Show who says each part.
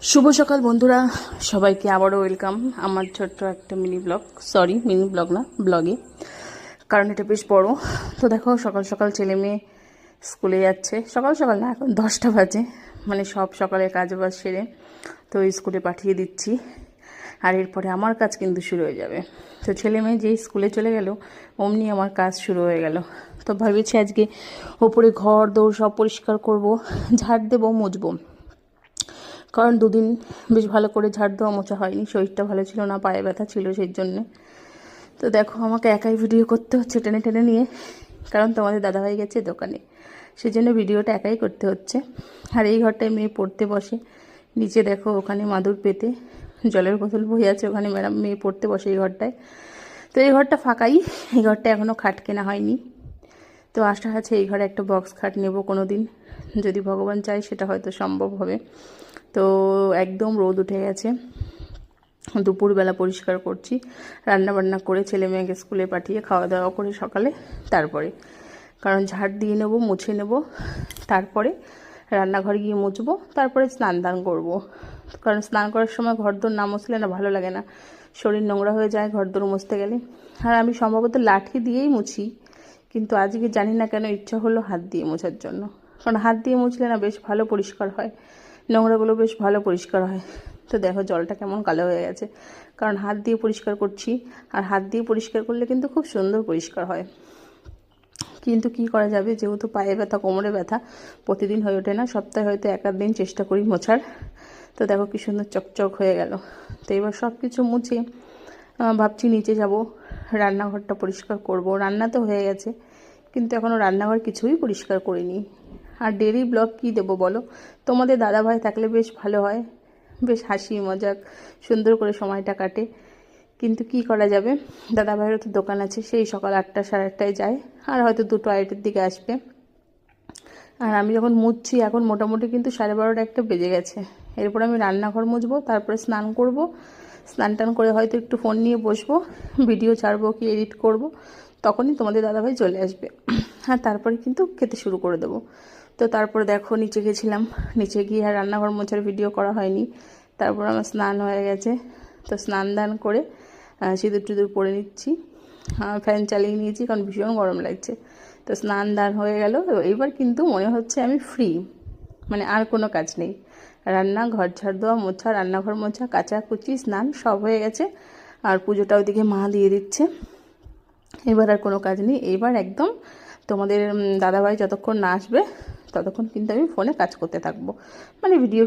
Speaker 1: শুভ সকাল বন্ধুরা, সবাইকে আবারও ওয়েলকাম আমার ছোট্ট একটা মিনি ব্লগ না ব্লগে, কারণ এটা বেশ বড়। তো দেখো, সকাল সকাল ছেলে মেয়ে স্কুলে যাচ্ছে। সকাল সকাল না, এখন 10টা বাজে, মানে সব সকালের কাজ বাজ সেরে তো স্কুলে পাঠিয়ে দিচ্ছি। আর এরপরে আমার কাজ কিন্তু শুরু হয়ে যাবে। তো ছেলে মেয়ে যেই স্কুলে চলে গেল, অমনি আমার কাজ শুরু হয়ে গেল। তো ভাবেছি আজকে ওপরে ঘর দৌড় সব পরিষ্কার করব, ঝাড় দেবো, মুছবো। কারণ দুদিন বেশ ভালো করে ঝাড় দেওয়া মোছা হয়নি, শরীরটা ভালো ছিল না, পায়ে ব্যথা ছিল সেই জন্যে। তো দেখো, আমাকে একাই ভিডিও করতে হচ্ছে টেনে টেনে নিয়ে, কারণ তোমাদের দাদাভাই গেছে দোকানে, সেই জন্য ভিডিওটা একাই করতে হচ্ছে। আর এই ঘরটায় মেয়ে পড়তে বসে, নিচে দেখো ওখানে মাদুর পেতে জলের বোতল বয়ে আছে, ওখানে মেয়ে পড়তে বসে এই ঘরটায়। তো এই ঘরটা ফাঁকাই, এই ঘরটা এখনও খাট কেনা হয়নি। তো আশা আছে এই ঘরে একটা বক্স খাট নেব কোনো দিন, যদি ভগবান চায় সেটা হয়তো সম্ভব হবে। তো একদম রোদ উঠে গেছে, দুপুরবেলা পরিষ্কার করছি, রান্না বান্না করে ছেলে মেয়েকে স্কুলে পাঠিয়ে খাওয়া দাওয়া করে সকালে, তারপরে কারণ ঝাড় দিয়ে নেব, মুছে নেব, তারপরে রান্নাঘর গিয়ে মুছবো, তারপরে স্নান দান করবো। কারণ স্নান করার সময় ঘরদোর না মুছলে না ভালো লাগে না, শরীর নোংরা হয়ে যায় ঘরদোর মুছতে গেলে। আর আমি সম্ভবত লাঠি দিয়েই মুছি, কিন্তু আজকে জানি না কেন ইচ্ছা হলো হাত দিয়ে মোছার জন্য। কারণ হাত দিয়ে মুছলে না বেশ ভালো পরিষ্কার হয়, নোংরাগুলো বেশ ভালো পরিষ্কার হয়। তো দেখো জলটা কেমন কালো হয়ে গেছে, কারণ হাত দিয়ে পরিষ্কার করছি। আর হাত দিয়ে পরিষ্কার করলে কিন্তু খুব সুন্দর পরিষ্কার হয়। কিন্তু কি করা যাবে, যেহেতু পায়ে ব্যথা কোমরে ব্যথা, প্রতিদিন হয়ে ওঠে না, সপ্তাহে হয়তো এক আধ দিন চেষ্টা করি মোছার। তো দেখো কি সুন্দর চকচক হয়ে গেল। তো এবার সব কিছু মুছে ভাবছি নিচে যাব, রান্নাঘরটা পরিষ্কার করব। রান্না তো হয়ে গেছে, কিন্তু এখনও রান্নাঘর কিছুই পরিষ্কার করিনি। আর ডেইলি ব্লগ কী দেবো বলো, তোমাদের দাদাভাই থাকলে বেশ ভালো হয়, বেশ হাসি মজাক সুন্দর করে সময়টা কাটে। কিন্তু কি করা যাবে, দাদাভাইয়েরও তো দোকান আছে, সেই সকাল 8টা সাড়ে 8টায় যায়, আর হয়তো 2টো আড়াইটের দিকে আসবে। আর আমি যখন মুছছি এখন মোটামুটি কিন্তু 12:30 একটা বেজে গেছে। এরপর আমি রান্নাঘর মুছবো, তারপরে স্নান করব, স্নান টান করে হয়তো একটু ফোন নিয়ে বসবো, ভিডিও ছাড়বো কি এডিট করব, তখনই তোমাদের দাদাভাই চলে আসবে। আর তারপরে কিন্তু খেতে শুরু করে দেবো। তো তারপরে দেখো নিচে গেছিলাম, নিচে গিয়ে আর রান্নাঘর মোছার ভিডিও করা হয়নি। তারপর আমার স্নান হয়ে গেছে, তো স্নান দান করে সিঁদুর টিঁদুর পরে নিচ্ছি, ফ্যান চালিয়ে নিয়েছি কারণ ভীষণ গরম লাগছে। তো স্নান দান হয়ে গেল, এবার কিন্তু মনে হচ্ছে আমি ফ্রি, মানে আর কোনো কাজ নেই। রান্না, ঘর ঝাড় দেওয়া, মোছা, রান্নাঘর মোছা, কাচাকুচি, স্নান সব হয়ে গেছে। আর পুজোটা ওইদিকে মা দিয়ে দিচ্ছে, এবার আর কোনো কাজ নেই। এবার একদম তোমাদের দাদাভাই যতক্ষণ না আসবে ততক্ষণ কিন্তু আমি ফোনে কাজ করতে থাকবো, মানে ভিডিও